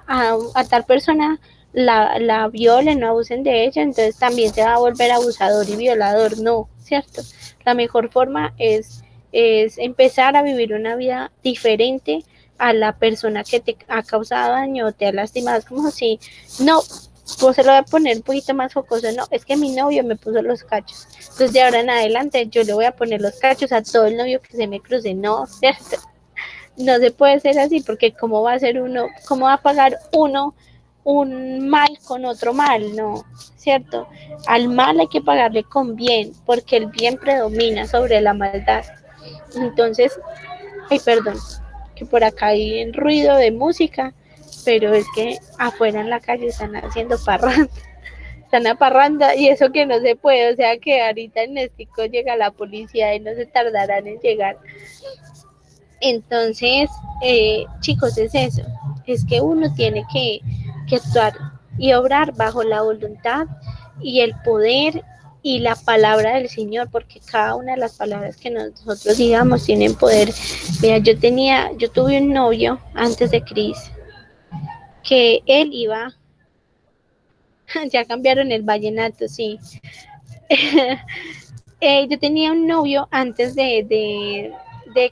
a tal persona la violen, no abusen de ella, entonces también se va a volver abusador y violador, no, ¿cierto? La mejor forma es empezar a vivir una vida diferente a la persona que te ha causado daño o te ha lastimado. Es como si, no, pues se lo voy a poner un poquito más focoso, no, es que mi novio me puso los cachos, entonces de ahora en adelante yo le voy a poner los cachos a todo el novio que se me cruce, no, ¿cierto? No se puede ser así, porque cómo va a ser uno, cómo va a pagar uno un mal con otro mal, no, ¿cierto? Al mal hay que pagarle con bien, porque el bien predomina sobre la maldad. Entonces, ay, perdón, que por acá hay un ruido de música, pero es que afuera en la calle están haciendo parranda, están a parranda, y eso que no se puede, o sea que ahorita en México llega la policía y no se tardarán en llegar. Entonces, chicos, es eso, es que uno tiene que actuar y obrar bajo la voluntad y el poder y la palabra del Señor, porque cada una de las palabras que nosotros digamos tienen poder. Mira, yo tuve un novio antes de Cris, que él iba, ya cambiaron el vallenato, sí. Yo tenía un novio antes de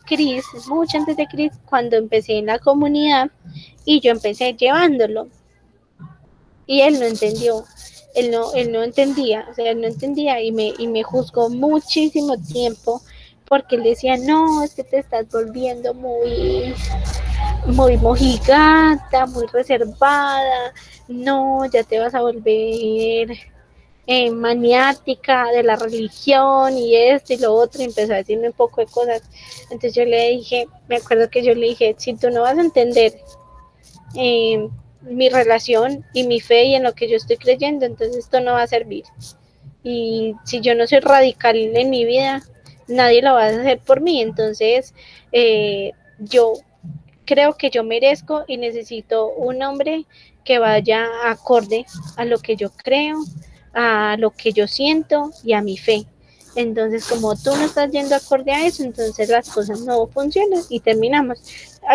Cris, mucho antes de Cris, cuando empecé en la comunidad, y yo empecé llevándolo y él no entendió, él no entendía, o sea, él no entendía y me juzgó muchísimo tiempo porque él decía, no, es que te estás volviendo muy mojigata, muy reservada, no, ya te vas a volver maniática de la religión y esto y lo otro, y empezó a decirme un poco de cosas. Entonces yo le dije, me acuerdo que yo le dije, si tú no vas a entender mi relación y mi fe y en lo que yo estoy creyendo, entonces esto no va a servir. Y si yo no soy radical en mi vida, nadie lo va a hacer por mí. Entonces, yo creo que yo merezco y necesito un hombre que vaya acorde a lo que yo creo, a lo que yo siento y a mi fe. Entonces, como tú no estás yendo acorde a eso, entonces las cosas no funcionan y terminamos.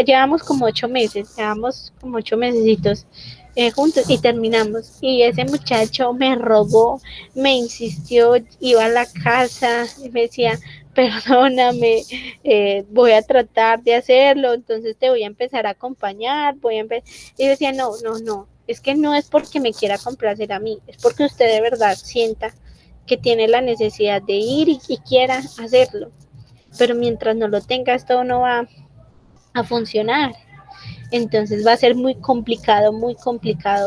Llevamos como 8 meses, llevamos como 8 mesecitos juntos y terminamos. Y ese muchacho me rogó, me insistió, iba a la casa y me decía, perdóname, voy a tratar de hacerlo, entonces te voy a empezar a acompañar, y decía, no, no, no, es que no es porque me quiera complacer a mí, es porque usted de verdad sienta que tiene la necesidad de ir y quiera hacerlo, pero mientras no lo tenga, esto no va a funcionar. Entonces va a ser muy complicado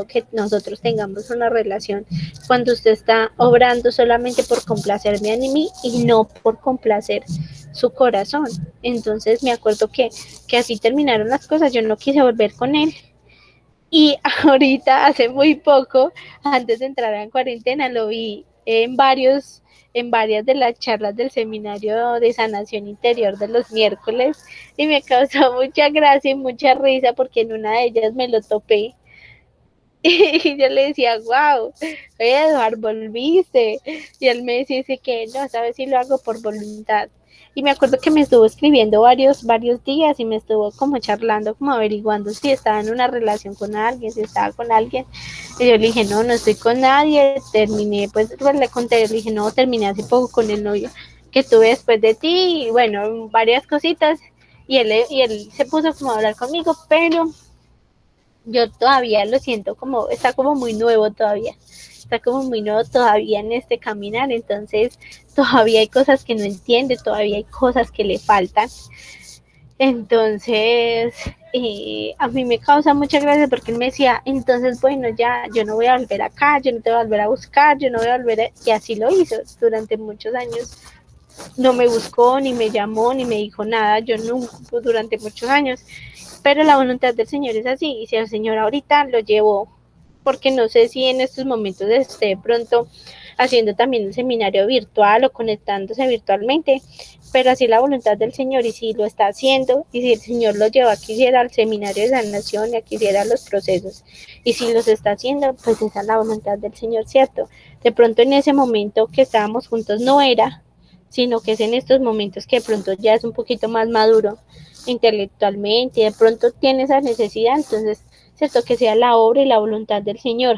que nosotros tengamos una relación cuando usted está obrando solamente por complacerme a mí y no por complacer su corazón. Entonces me acuerdo que así terminaron las cosas, yo no quise volver con él. Y ahorita, hace muy poco, antes de entrar en cuarentena, lo vi en varias de las charlas del seminario de sanación interior de los miércoles, y me causó mucha gracia y mucha risa porque en una de ellas me lo topé. Y yo le decía, wow, Eduardo, volviste. Y él me decía que no, sabes si lo hago por voluntad. Y me acuerdo que me estuvo escribiendo varios días y me estuvo como charlando, como averiguando si estaba en una relación con alguien, si estaba con alguien. Y yo le dije, no, no estoy con nadie. Terminé, pues le conté, le dije, no, terminé hace poco con el novio que tuve después de ti. Y bueno, varias cositas. Y él se puso como a hablar conmigo, pero yo todavía lo siento como, está como muy nuevo todavía, está como muy nuevo todavía en este caminar, entonces todavía hay cosas que no entiende, todavía hay cosas que le faltan. Entonces, a mí me causa mucha gracia porque él me decía, entonces, bueno, ya, yo no voy a volver acá, yo no te voy a volver a buscar, yo no voy a volver a... Y así lo hizo durante muchos años. No me buscó, ni me llamó, ni me dijo nada, yo nunca, durante muchos años. Pero la voluntad del Señor es así, y si el Señor ahorita lo llevó, porque no sé si en estos momentos esté de pronto haciendo también el seminario virtual o conectándose virtualmente, pero así la voluntad del Señor, y si lo está haciendo, y si el Señor lo lleva a que hiciera el seminario de sanación y a que hiciera los procesos, y si los está haciendo, pues esa es la voluntad del Señor, ¿cierto? De pronto en ese momento que estábamos juntos no era, sino que es en estos momentos que de pronto ya es un poquito más maduro intelectualmente y de pronto tiene esa necesidad, entonces, cierto, que sea la obra y la voluntad del Señor.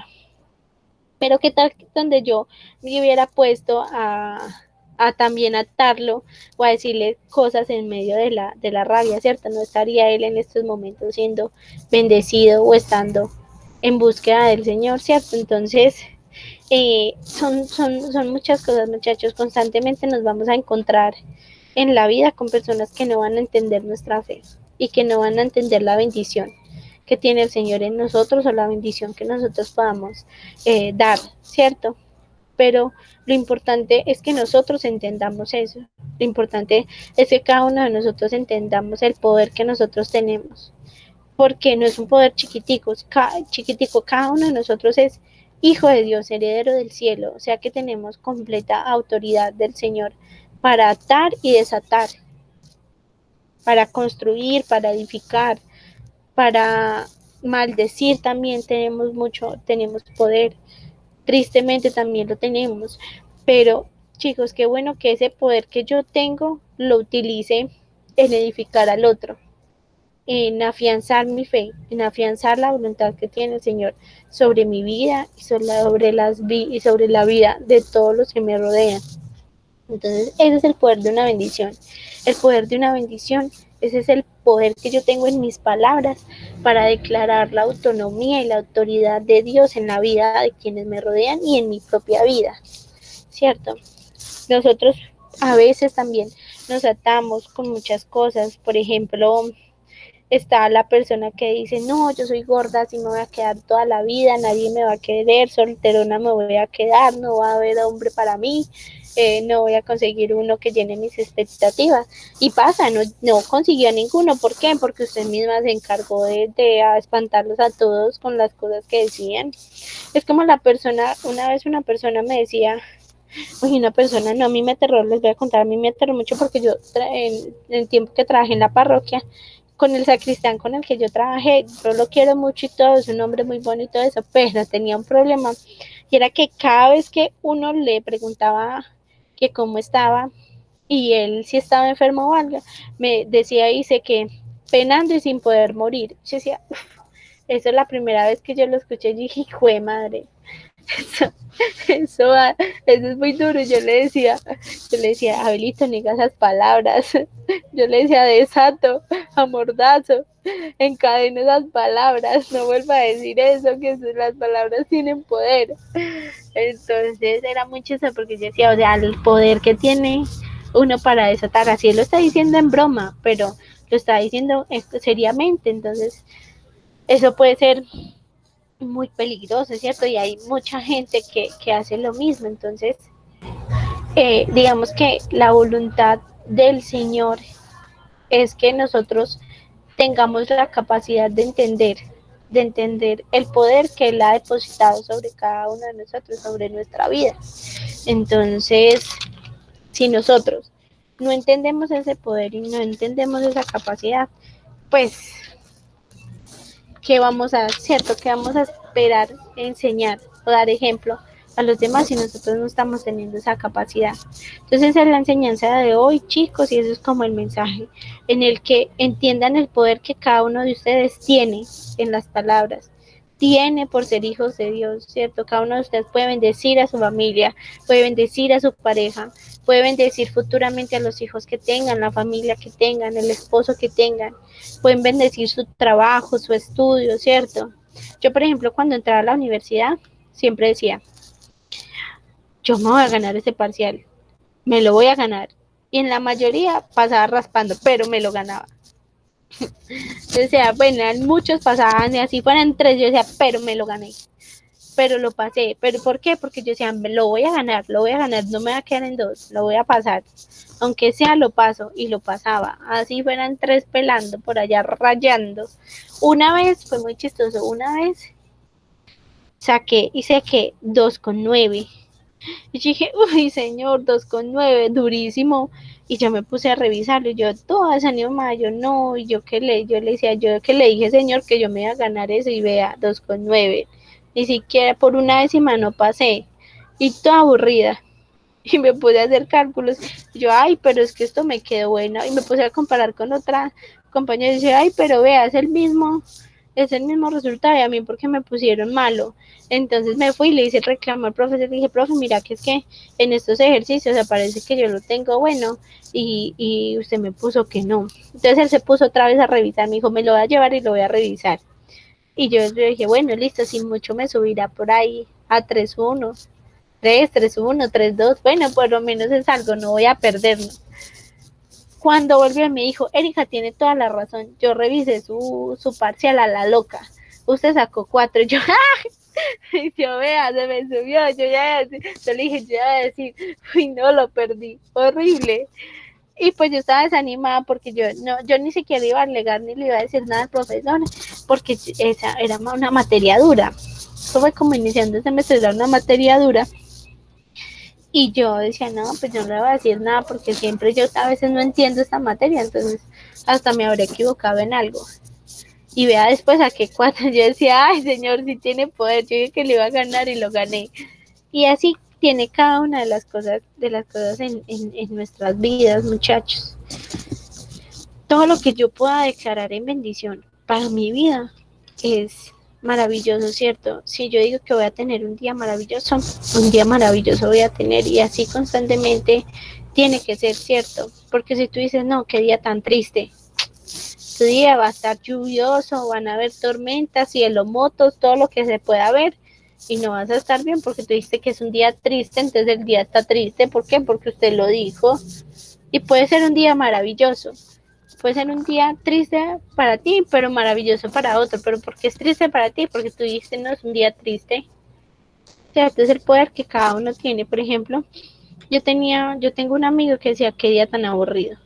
Pero qué tal donde yo me hubiera puesto a también atarlo o a decirle cosas en medio de la rabia, ¿cierto? No estaría él en estos momentos siendo bendecido o estando en búsqueda del Señor, ¿cierto? Entonces, son muchas cosas, muchachos. Constantemente nos vamos a encontrar en la vida con personas que no van a entender nuestra fe y que no van a entender la bendición que tiene el Señor en nosotros o la bendición que nosotros podamos dar, ¿cierto? Pero lo importante es que nosotros entendamos eso. Lo importante es que cada uno de nosotros entendamos el poder que nosotros tenemos. Porque no es un poder chiquitico, cada uno de nosotros es hijo de Dios, heredero del cielo, o sea que tenemos completa autoridad del Señor para atar y desatar, para construir, para edificar, para maldecir también tenemos poder, tristemente también lo tenemos, pero chicos, qué bueno que ese poder que yo tengo lo utilice en edificar al otro, en afianzar mi fe, en afianzar la voluntad que tiene el Señor sobre mi vida y y sobre la vida de todos los que me rodean. Entonces, ese es el poder de una bendición. El poder de una bendición, ese es el poder que yo tengo en mis palabras para declarar la autonomía y la autoridad de Dios en la vida de quienes me rodean y en mi propia vida, ¿cierto? Nosotros a veces también nos atamos con muchas cosas, por ejemplo, está la persona que dice, no, yo soy gorda, así me voy a quedar toda la vida, nadie me va a querer, solterona me voy a quedar, no va a haber hombre para mí, no voy a conseguir uno que llene mis expectativas. Y pasa, no consiguió ninguno. ¿Por qué? Porque usted misma se encargó de espantarlos a todos con las cosas que decían. Es como una vez una persona me decía, oye, una persona, no, a mí me aterró, les voy a contar, a mí me aterró mucho porque yo en el tiempo que trabajé en la parroquia, con el sacristán con el que yo trabajé, yo lo quiero mucho y todo, es un hombre muy bueno y todo eso, pero tenía un problema, y era que cada vez que uno le preguntaba que cómo estaba, y él si estaba enfermo o algo, me decía, dice que penando y sin poder morir. Yo decía, eso es la primera vez que yo lo escuché, y dije, hijo de madre, eso, eso, eso es muy duro. Yo le decía, Abelito, no digas esas palabras. Yo le decía, desato, amordazo, encadeno esas palabras, no vuelva a decir eso, que las palabras tienen poder. Entonces era muy chistoso porque yo decía, o sea, el poder que tiene uno para desatar, así él lo está diciendo en broma, pero lo está diciendo seriamente, entonces eso puede ser muy peligroso, ¿cierto? Y hay mucha gente que hace lo mismo. Entonces, digamos que la voluntad del Señor es que nosotros tengamos la capacidad de entender el poder que Él ha depositado sobre cada uno de nosotros, sobre nuestra vida. Entonces, si nosotros no entendemos ese poder y no entendemos esa capacidad, pues ¿qué vamos a hacer, cierto? ¿Qué vamos a esperar enseñar o dar ejemplo a los demás si nosotros no estamos teniendo esa capacidad? Entonces esa es la enseñanza de hoy, chicos, y eso es como el mensaje en el que entiendan el poder que cada uno de ustedes tiene en las palabras, tiene por ser hijos de Dios, ¿cierto? Cada uno de ustedes puede bendecir a su familia, puede bendecir a su pareja, puede bendecir futuramente a los hijos que tengan, la familia que tengan, el esposo que tengan, pueden bendecir su trabajo, su estudio, ¿cierto? Yo, por ejemplo, cuando entraba a la universidad, siempre decía, yo me voy a ganar ese parcial, me lo voy a ganar. Y en la mayoría pasaba raspando, pero me lo ganaba. Yo decía, bueno, eran muchos pasaban y así fueran 3, yo decía, pero me lo gané, pero lo pasé. ¿Pero por qué? Porque yo decía, lo voy a ganar, no me va a quedar en 2, lo voy a pasar. Aunque sea, lo paso, y lo pasaba. Así fueran 3 pelando por allá, rayando. Una vez, fue muy chistoso, una vez hice que 2,9. Y dije, uy, señor, 2,9, durísimo. Y yo me puse a revisarlo, y yo toda desanimada, yo no, y yo le decía, yo que le dije, señor, que yo me iba a ganar eso, y vea, 2,9. Ni siquiera por una décima no pasé. Y toda aburrida. Y me puse a hacer cálculos. Yo, ay, pero es que esto me quedó bueno. Y me puse a comparar con otra compañera y dice, ay, pero vea, es el mismo resultado, y a mí porque me pusieron malo. Entonces me fui y le hice reclamo al profesor, le dije, profe, mira que es que en estos ejercicios aparece que yo lo tengo bueno, y usted me puso que no. Entonces él se puso otra vez a revisar, me dijo, me lo voy a llevar y lo voy a revisar. Y yo le dije, bueno, listo, sin mucho me subirá por ahí a 3,1, 3,1, 3,2, bueno, por lo menos es algo, no voy a perderlo. Cuando volvió me dijo, Erika tiene toda la razón, yo revisé su parcial a la loca, usted sacó 4, yo, yo vea, se me subió, yo le dije, yo iba a decir, uy, no, lo perdí, horrible. Y pues yo estaba desanimada porque yo ni siquiera iba a alegar ni le iba a decir nada al profesor, porque esa era una materia dura. Eso fue como iniciando el semestre, era una materia dura. Y yo decía, no, pues yo no le voy a decir nada porque siempre yo a veces no entiendo esta materia, entonces hasta me habré equivocado en algo. Y vea después a qué 4, yo decía, ay señor, si tiene poder, yo dije que le iba a ganar y lo gané. Y así tiene cada una de las cosas en nuestras vidas, muchachos. Todo lo que yo pueda declarar en bendición para mi vida es maravilloso, ¿cierto? Si yo digo que voy a tener un día maravilloso voy a tener, y así constantemente tiene que ser, ¿cierto? Porque si tú dices, no, qué día tan triste, tu día va a estar lluvioso, van a haber tormentas, cielo, motos, todo lo que se pueda ver, y no vas a estar bien porque tú dijiste que es un día triste, entonces el día está triste, ¿por qué? Porque usted lo dijo. Y puede ser un día maravilloso, puede ser un día triste para ti, pero maravilloso para otro. Pero ¿por qué es triste para ti? Porque tú dijiste, no, es un día triste. O sea, este es el poder que cada uno tiene. Por ejemplo, yo tengo un amigo que decía, qué día tan aburrido,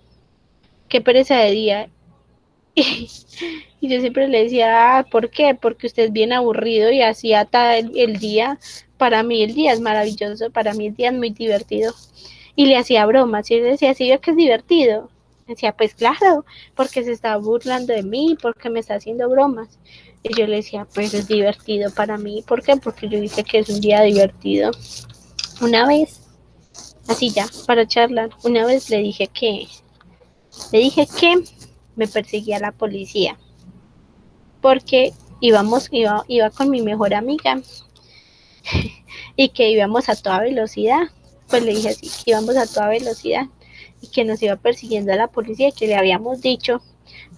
qué pereza de día. Y yo siempre le decía, ¿por qué? Porque usted es bien aburrido y así ata el día. Para mí el día es maravilloso, para mí el día es muy divertido. Y le hacía bromas, y él decía, ¿sí veo que es divertido? Decía, pues claro, porque se está burlando de mí, porque me está haciendo bromas. Y yo le decía, pues es divertido para mí. ¿Por qué? Porque yo dije que es un día divertido. Una vez, así ya, para charlar, una vez le dije que me perseguía la policía, porque iba con mi mejor amiga y que íbamos a toda velocidad. Pues le dije así, que íbamos a toda velocidad y que nos iba persiguiendo a la policía, y que le habíamos dicho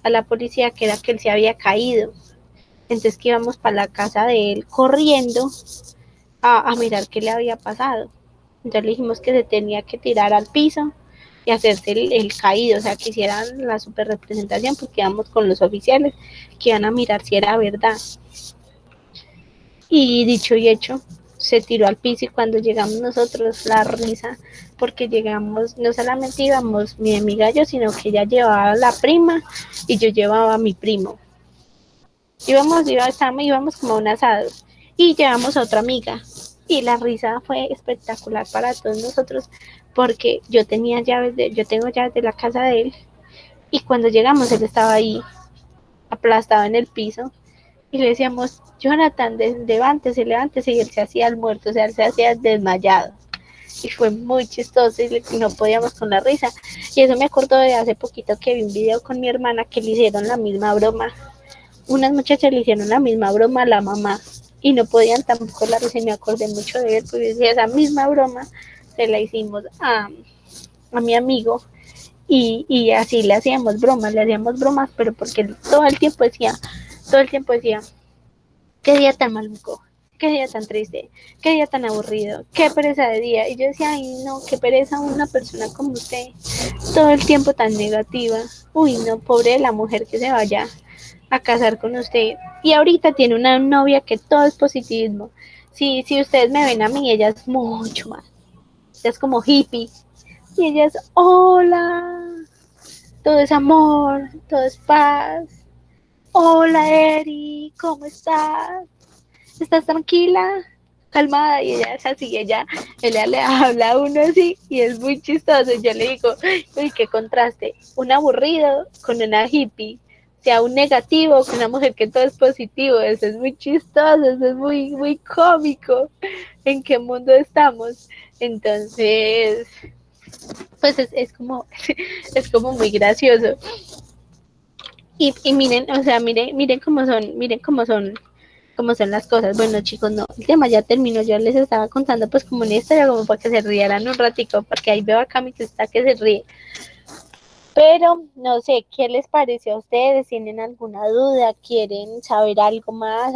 a la policía que era que él se había caído. Entonces que íbamos para la casa de él corriendo a mirar qué le había pasado. Entonces le dijimos que se tenía que tirar al piso y hacerse el caído, o sea, que hicieran la super representación, porque íbamos con los oficiales que iban a mirar si era verdad. Y dicho y hecho, se tiró al piso, y cuando llegamos nosotros, la risa, porque llegamos, no solamente íbamos mi amiga y yo, sino que ella llevaba a la prima y yo llevaba a mi primo. Íbamos como a un asado y llevamos a otra amiga, y la risa fue espectacular para todos nosotros, porque yo tengo llaves de la casa de él, y cuando llegamos él estaba ahí aplastado en el piso, y le decíamos, Jonathan, levántese, y él se hacía el muerto, o sea, él se hacía desmayado. Y fue muy chistoso y no podíamos con la risa. Y eso me acordó de hace poquito que vi un video con mi hermana que le hicieron la misma broma. Unas muchachas le hicieron la misma broma a la mamá y no podían tampoco la risa, y me acordé mucho de él, porque decía, esa misma broma se la hicimos a mi amigo, y así le hacíamos bromas, pero porque todo el tiempo decía, qué día tan maluco, qué día tan triste, qué día tan aburrido, qué pereza de día. Y yo decía, ay no, qué pereza una persona como usted, todo el tiempo tan negativa. Uy, no, pobre de la mujer que se vaya a casar con usted. Y ahorita tiene una novia que todo es positivismo. Si ustedes me ven a mí, ella es mucho más. Ella es como hippie. Y ella es, hola, todo es amor, todo es paz. Hola, Eri, ¿cómo estás? ¿Estás tranquila? Calmada. Y ella es así, ella le habla a uno así y es muy chistoso. Yo le digo, uy, qué contraste, un aburrido con una hippie, o sea, un negativo con una mujer que todo es positivo. Eso es muy chistoso, eso es muy, muy cómico. ¿En qué mundo estamos? Entonces, pues es como, es como muy gracioso. Y miren, o sea, miren cómo son las cosas. Bueno, chicos, no, el tema ya terminó. Yo les estaba contando pues como una historia como para que se rieran un ratico, porque ahí veo a Cami que está que se ríe. Pero no sé, ¿qué les pareció a ustedes? ¿Tienen alguna duda? ¿Quieren saber algo más?